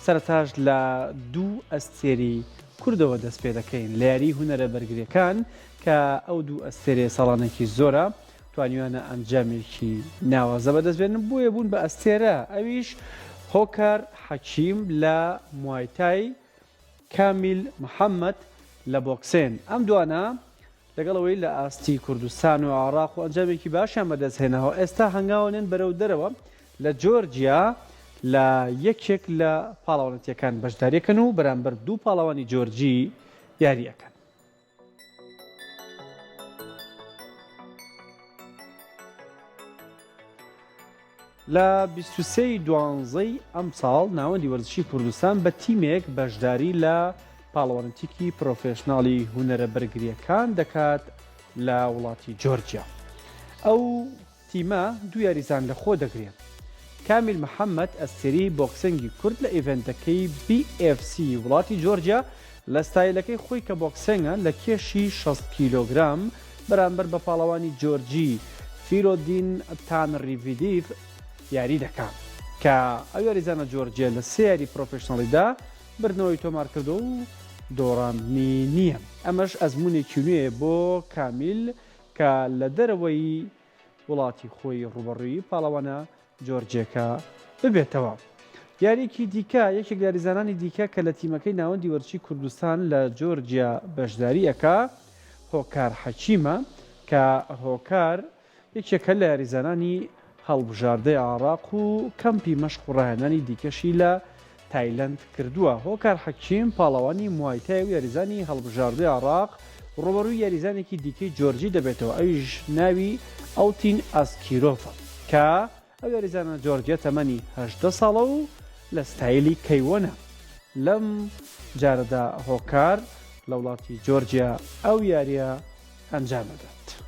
سەرەتاش لە دوو ئەستێری کوردەوە دەست پێ دەکەین لە یاری هونەرە بەرگریەکان کە ئەو دوو ئەستێرێ ساڵانێکی زۆرە توانیوانە ئەنجامێکی ناوازە بەدەستبێنن بۆیە بوون بە ئەستێرە ئەویش هۆکار حەکیم لە موایتای کامیل محەممەد لە بۆکسێن ئەم دوانە لەگەڵەوەی لە ئاستی کوردستان و عێراق و ئەنجامێکی باشیان بەدەستهێنەوە ئێستا هەنگاوێنن بەرەو دەرەوە لە جۆرجیا لە یەکێک لە پاڵەوانەتیەکان بەشداریەکەن و بەرامبەر دوو پاڵەوانی جۆرجی یاریەکەن. لە 23 دوانزەی ئەم ساڵ ناوەندی وەرزشی کوردستان بە تیمێک بەشداری لە پاڵەوانەتێکی پرۆفێشناڵی هونەرە بەرگریەکان دەکات لە وڵاتی جۆرجیا. ئەو تیمە دوو یاریزان لە خۆ دەگرێت. کامیل محەممەد ئەستێری بۆکسنگی کورد لە ئیڤنتەکەی BFC وڵاتی جۆرجیا لە ستایلەکەی خۆی کە بۆکسنگە لە کێشی 60 کیلۆگرام بەرامبەر بە پاڵەوانی جۆرجی فیرۆدین تانڕیڤیدیف یاری دەکات کە ئەو یاریزانە جۆرجیا لە سێ یاری پرۆفێشناڵیدا بردنەوەی تۆمار کردو و دۆڕاندنی نییە. ئەمەش ئەزمونێکی نوێ بۆ کامیل کە لە دەرەوەی وڵاتی خۆی ڕوبەڕووی پاڵەوانە جۆرجێکە ببێتەوە. یاریکی دیکە یەکێک یاریزانانی دیکە کە لە تیمەکەی ناوەندی وەرزشی کوردستان لە جۆرجیا بەشداریەکە هۆکار حەکیمە کە هۆکار یەکێکە لە یاریزانانی هەڵبژاردەی عێراق و کەمپی مەشق و ڕاهێنانی دیکەشی لە تایلەند کردووە. هۆکار حەکیم پاڵەوانی موایتای و یاریزانی هەڵبژاردەی عێراق ڕوبەڕووی یاریزانێکی دیکەی جۆرجی دەبێتەوە ئەویش ناوی ئەوتین ئاسکیرۆفە کە ئەو یاریزانە جۆرجیا تەمەنی 18 ساڵە و لە ستایلی کەیوەنە. لەم جارەدا هۆکار لە وڵاتی جۆرجیا ئەو یاریە ئەنجام دەدات.